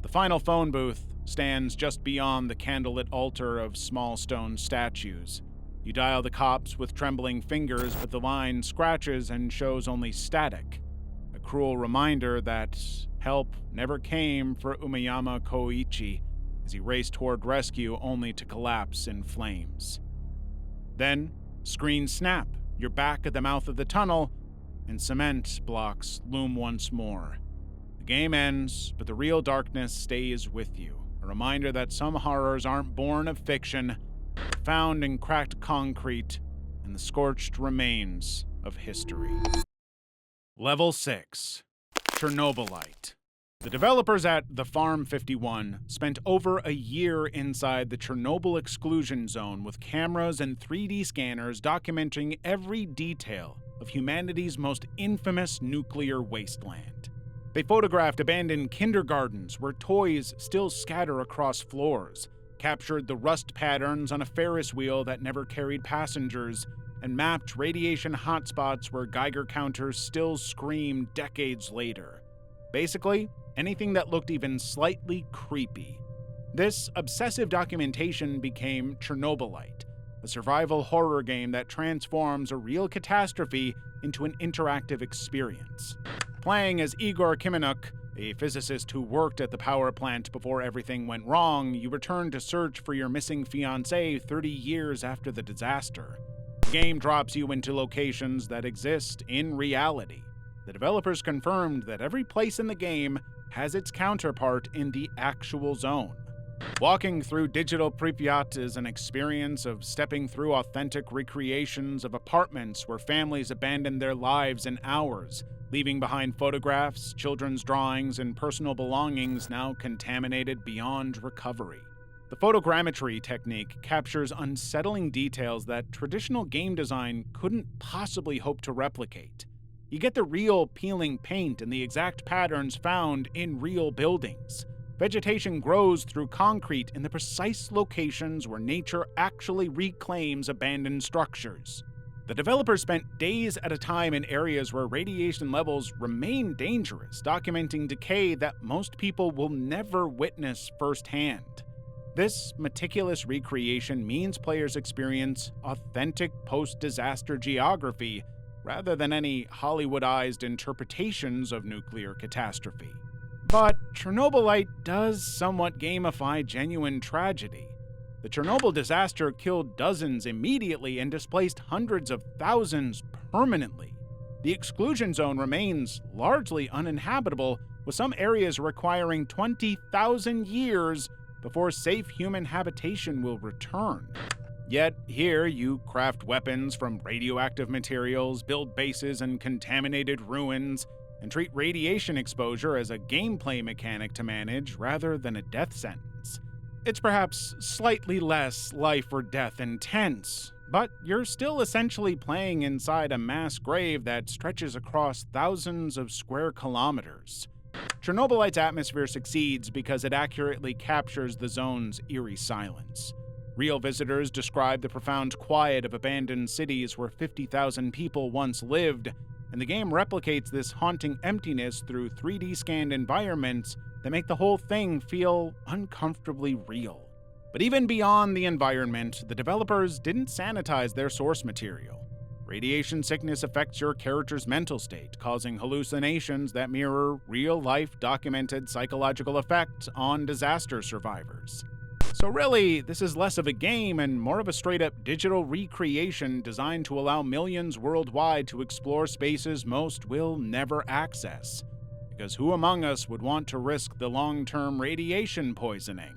The final phone booth stands just beyond the candlelit altar of small stone statues. You dial the cops with trembling fingers, but the line scratches and shows only static, a cruel reminder that help never came for Umeyama Koichi as he raced toward rescue only to collapse in flames. Then, screens snap, you're back at the mouth of the tunnel, and cement blocks loom once more. The game ends, but the real darkness stays with you, a reminder that some horrors aren't born of fiction, found in cracked concrete and the scorched remains of history. Level 6. Chernobylite. The developers at The Farm 51 spent over a year inside the Chernobyl exclusion zone with cameras and 3D scanners documenting every detail of humanity's most infamous nuclear wasteland. They photographed abandoned kindergartens where toys still scatter across floors, captured the rust patterns on a Ferris wheel that never carried passengers, and mapped radiation hotspots where Geiger counters still scream decades later. Basically, anything that looked even slightly creepy. This obsessive documentation became Chernobylite, a survival horror game that transforms a real catastrophe into an interactive experience. Playing as Igor Kiminuk, a physicist who worked at the power plant before everything went wrong, you return to search for your missing fiancée 30 years after the disaster. The game drops you into locations that exist in reality. The developers confirmed that every place in the game has its counterpart in the actual zone. Walking through digital Pripyat is an experience of stepping through authentic recreations of apartments where families abandon their lives in hours, leaving behind photographs, children's drawings, and personal belongings now contaminated beyond recovery. The photogrammetry technique captures unsettling details that traditional game design couldn't possibly hope to replicate. You get the real peeling paint and the exact patterns found in real buildings. Vegetation grows through concrete in the precise locations where nature actually reclaims abandoned structures. The developers spent days at a time in areas where radiation levels remain dangerous, documenting decay that most people will never witness firsthand. This meticulous recreation means players experience authentic post-disaster geography rather than any Hollywoodized interpretations of nuclear catastrophe. But Chernobylite does somewhat gamify genuine tragedy. The Chernobyl disaster killed dozens immediately and displaced hundreds of thousands permanently. The exclusion zone remains largely uninhabitable, with some areas requiring 20,000 years before safe human habitation will return. Yet here you craft weapons from radioactive materials, build bases in contaminated ruins, and treat radiation exposure as a gameplay mechanic to manage rather than a death sentence. It's perhaps slightly less life or death intense, but you're still essentially playing inside a mass grave that stretches across thousands of square kilometers. Chernobylite's atmosphere succeeds because it accurately captures the zone's eerie silence. Real visitors describe the profound quiet of abandoned cities where 50,000 people once lived, and the game replicates this haunting emptiness through 3D scanned environments that make the whole thing feel uncomfortably real. But even beyond the environment, the developers didn't sanitize their source material. Radiation sickness affects your character's mental state, causing hallucinations that mirror real-life documented psychological effects on disaster survivors. So really, this is less of a game and more of a straight-up digital recreation designed to allow millions worldwide to explore spaces most will never access. Because who among us would want to risk the long-term radiation poisoning?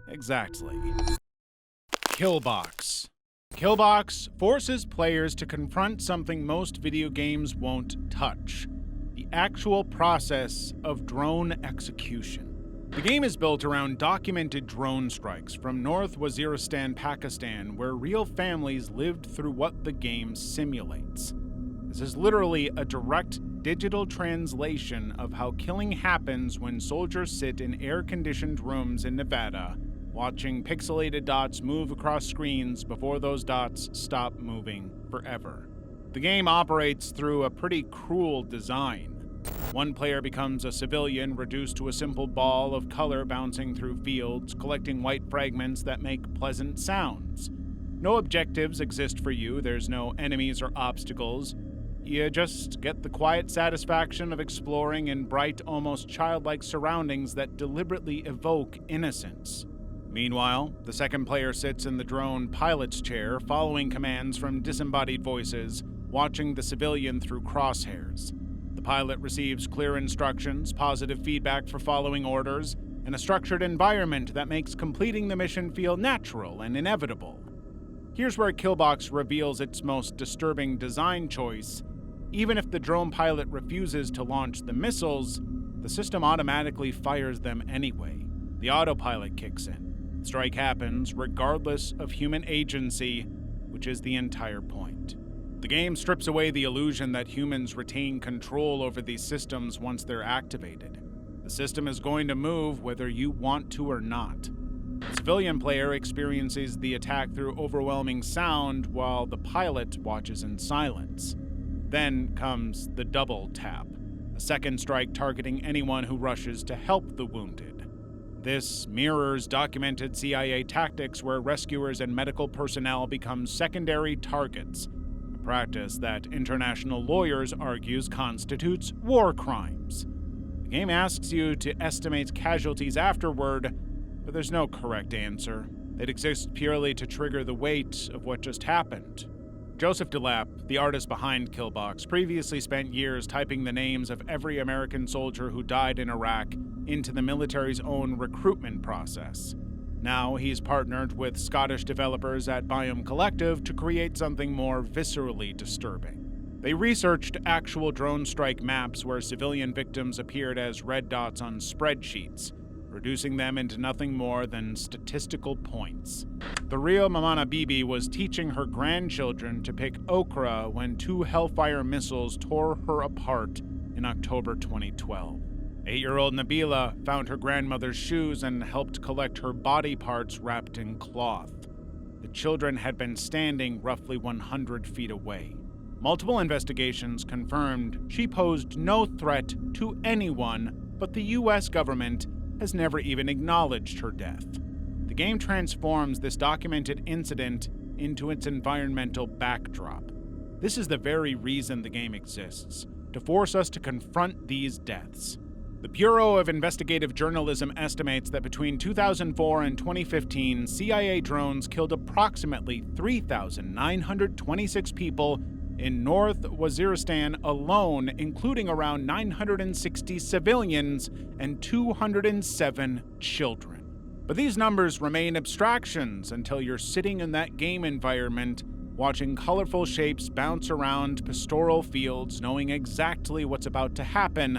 Exactly. Killbox. Killbox forces players to confront something most video games won't touch: the actual process of drone execution. The game is built around documented drone strikes from North Waziristan, Pakistan, where real families lived through what the game simulates. This is literally a direct digital translation of how killing happens when soldiers sit in air-conditioned rooms in Nevada, watching pixelated dots move across screens before those dots stop moving forever. The game operates through a pretty cruel design. One player becomes a civilian reduced to a simple ball of color bouncing through fields, collecting white fragments that make pleasant sounds. No objectives exist for you, there's no enemies or obstacles. You just get the quiet satisfaction of exploring in bright, almost childlike surroundings that deliberately evoke innocence. Meanwhile, the second player sits in the drone pilot's chair, following commands from disembodied voices, watching the civilian through crosshairs. The pilot receives clear instructions, positive feedback for following orders, and a structured environment that makes completing the mission feel natural and inevitable. Here's where Killbox reveals its most disturbing design choice. Even if the drone pilot refuses to launch the missiles, the system automatically fires them anyway. The autopilot kicks in. The strike happens regardless of human agency, which is the entire point. The game strips away the illusion that humans retain control over these systems once they're activated. The system is going to move whether you want to or not. The civilian player experiences the attack through overwhelming sound while the pilot watches in silence. Then comes the double tap, a second strike targeting anyone who rushes to help the wounded. This mirrors documented CIA tactics where rescuers and medical personnel become secondary targets, a practice that international lawyers argues constitutes war crimes. The game asks you to estimate casualties afterward, but there's no correct answer. It exists purely to trigger the weight of what just happened. Joseph DeLapp, the artist behind Killbox, previously spent years typing the names of every American soldier who died in Iraq into the military's own recruitment process. Now he's partnered with Scottish developers at Biome Collective to create something more viscerally disturbing. They researched actual drone strike maps where civilian victims appeared as red dots on spreadsheets, reducing them into nothing more than statistical points. The real Mamana Bibi was teaching her grandchildren to pick okra when 2 Hellfire missiles tore her apart in October 2012. 8-year-old Nabila found her grandmother's shoes and helped collect her body parts wrapped in cloth. The children had been standing roughly 100 feet away. Multiple investigations confirmed she posed no threat to anyone, but the U.S. government has never even acknowledged her death. The game transforms this documented incident into its environmental backdrop. This is the very reason the game exists, to force us to confront these deaths. The Bureau of Investigative Journalism estimates that between 2004 and 2015, CIA drones killed approximately 3,926 people in North Waziristan alone, including around 960 civilians and 207 children. But these numbers remain abstractions until you're sitting in that game environment, watching colorful shapes bounce around pastoral fields, knowing exactly what's about to happen,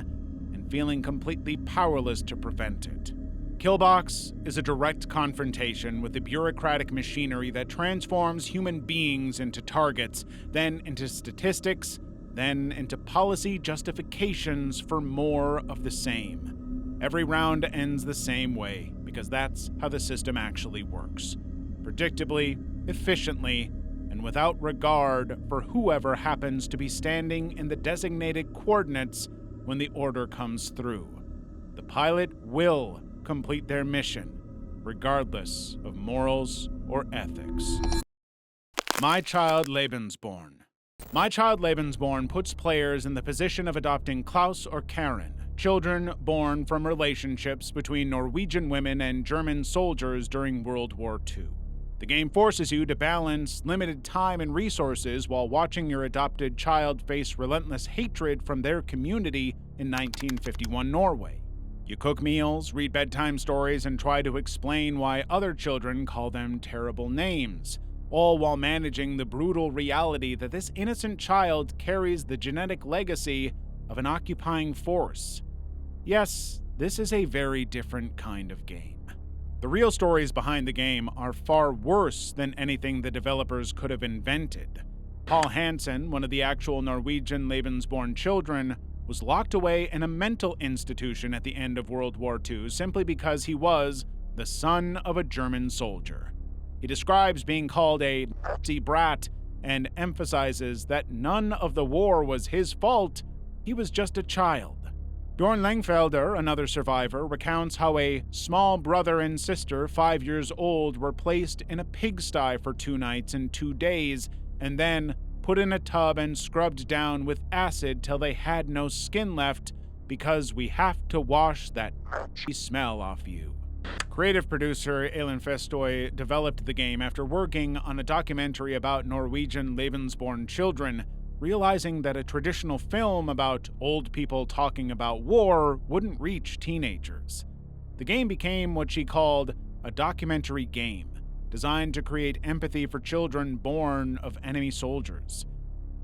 and feeling completely powerless to prevent it. Killbox is a direct confrontation with the bureaucratic machinery that transforms human beings into targets, then into statistics, then into policy justifications for more of the same. Every round ends the same way, because that's how the system actually works. Predictably, efficiently, and without regard for whoever happens to be standing in the designated coordinates when the order comes through. The pilot will complete their mission, regardless of morals or ethics. My Child Lebensborn. My Child Lebensborn puts players in the position of adopting Klaus or Karen, children born from relationships between Norwegian women and German soldiers during World War II. The game forces you to balance limited time and resources while watching your adopted child face relentless hatred from their community in 1951 Norway. You cook meals, read bedtime stories, and try to explain why other children call them terrible names, all while managing the brutal reality that this innocent child carries the genetic legacy of an occupying force. Yes, this is a very different kind of game. The real stories behind the game are far worse than anything the developers could have invented. Paul Hansen, one of the actual Norwegian Lebensborn children, was locked away in a mental institution at the end of World War II simply because he was the son of a German soldier. He describes being called a Nazi brat and emphasizes that none of the war was his fault, he was just a child. Bjorn Langfelder, another survivor, recounts how a small brother and sister, 5 years old, were placed in a pigsty for 2 nights and 2 days, and then put in a tub and scrubbed down with acid till they had no skin left, because we have to wash that smell off you. Creative producer Elin Festoy developed the game after working on a documentary about Norwegian Lebensborn children, realizing that a traditional film about old people talking about war wouldn't reach teenagers. The game became what she called a documentary game, designed to create empathy for children born of enemy soldiers.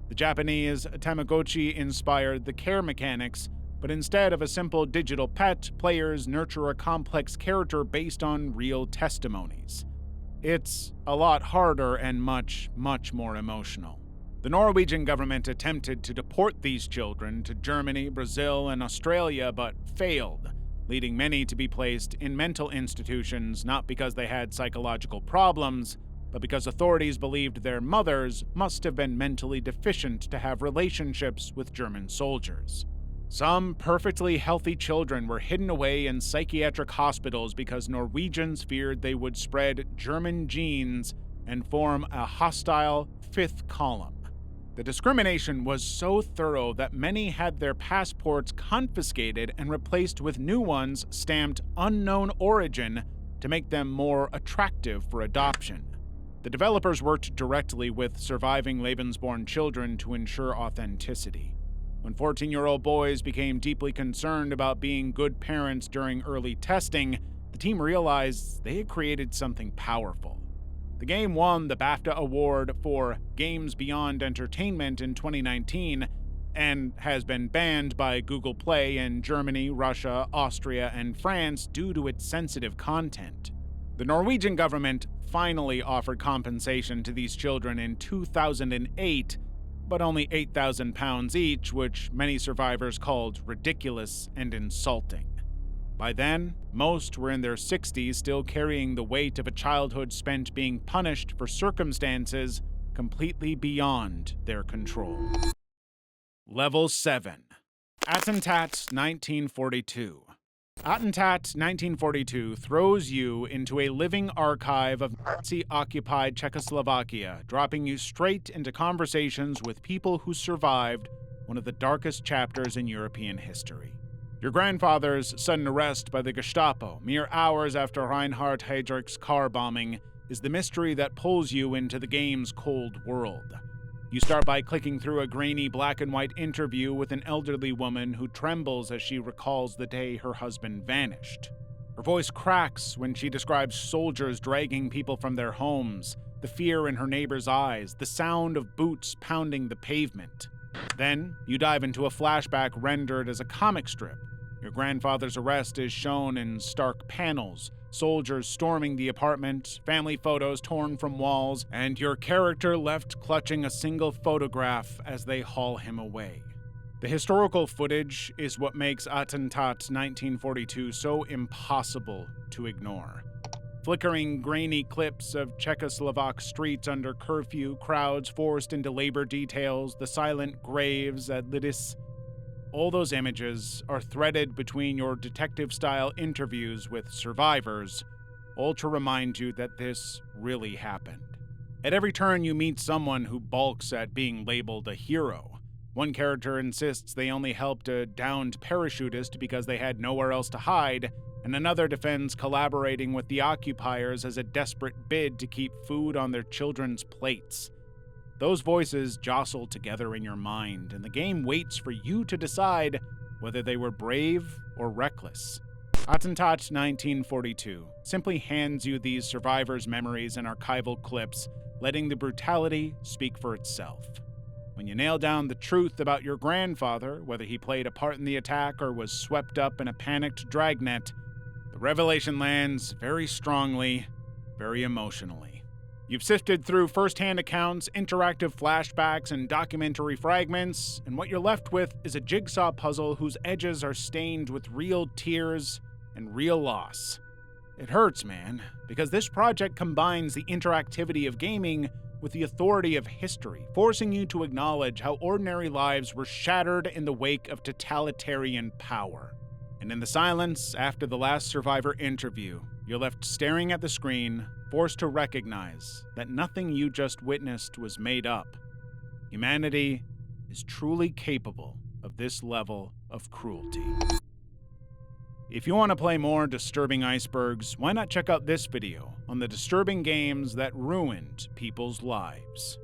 The Japanese Tamagotchi inspired the care mechanics, but instead of a simple digital pet, players nurture a complex character based on real testimonies. It's a lot harder and much, much more emotional. The Norwegian government attempted to deport these children to Germany, Brazil, and Australia, but failed, leading many to be placed in mental institutions not because they had psychological problems, but because authorities believed their mothers must have been mentally deficient to have relationships with German soldiers. Some perfectly healthy children were hidden away in psychiatric hospitals because Norwegians feared they would spread German genes and form a hostile fifth column. The discrimination was so thorough that many had their passports confiscated and replaced with new ones stamped unknown origin to make them more attractive for adoption. The developers worked directly with surviving Lebensborn children to ensure authenticity. When 14-year-old boys became deeply concerned about being good parents during early testing, the team realized they had created something powerful. The game won the BAFTA Award for Games Beyond Entertainment in 2019 and has been banned by Google Play in Germany, Russia, Austria, and France due to its sensitive content. The Norwegian government finally offered compensation to these children in 2008, but only £8,000 each, which many survivors called ridiculous and insulting. By then, most were in their 60s, still carrying the weight of a childhood spent being punished for circumstances completely beyond their control. Level 7. Attentat 1942. Attentat 1942 throws you into a living archive of Nazi-occupied Czechoslovakia, dropping you straight into conversations with people who survived one of the darkest chapters in European history. Your grandfather's sudden arrest by the Gestapo, mere hours after Reinhard Heydrich's car bombing, is the mystery that pulls you into the game's cold world. You start by clicking through a grainy black and white interview with an elderly woman who trembles as she recalls the day her husband vanished. Her voice cracks when she describes soldiers dragging people from their homes, the fear in her neighbor's eyes, the sound of boots pounding the pavement. Then, you dive into a flashback rendered as a comic strip. Your grandfather's arrest is shown in stark panels, soldiers storming the apartment, family photos torn from walls, and your character left clutching a single photograph as they haul him away. The historical footage is what makes Attentat 1942 so impossible to ignore. Flickering, grainy clips of Czechoslovak streets under curfew, crowds forced into labor details, the silent graves at Lidis. All those images are threaded between your detective-style interviews with survivors, all to remind you that this really happened. At every turn, you meet someone who balks at being labeled a hero. One character insists they only helped a downed parachutist because they had nowhere else to hide, and another defends collaborating with the occupiers as a desperate bid to keep food on their children's plates. Those voices jostle together in your mind, and the game waits for you to decide whether they were brave or reckless. Attentat 1942 simply hands you these survivors' memories and archival clips, letting the brutality speak for itself. When you nail down the truth about your grandfather, whether he played a part in the attack or was swept up in a panicked dragnet, the revelation lands very strongly, very emotionally. You've sifted through first-hand accounts, interactive flashbacks, and documentary fragments, and what you're left with is a jigsaw puzzle whose edges are stained with real tears and real loss. It hurts, man, because this project combines the interactivity of gaming with the authority of history, forcing you to acknowledge how ordinary lives were shattered in the wake of totalitarian power. And in the silence after the last survivor interview, you're left staring at the screen, forced to recognize that nothing you just witnessed was made up. Humanity is truly capable of this level of cruelty. If you want to play more disturbing icebergs, why not check out this video on the disturbing games that ruined people's lives.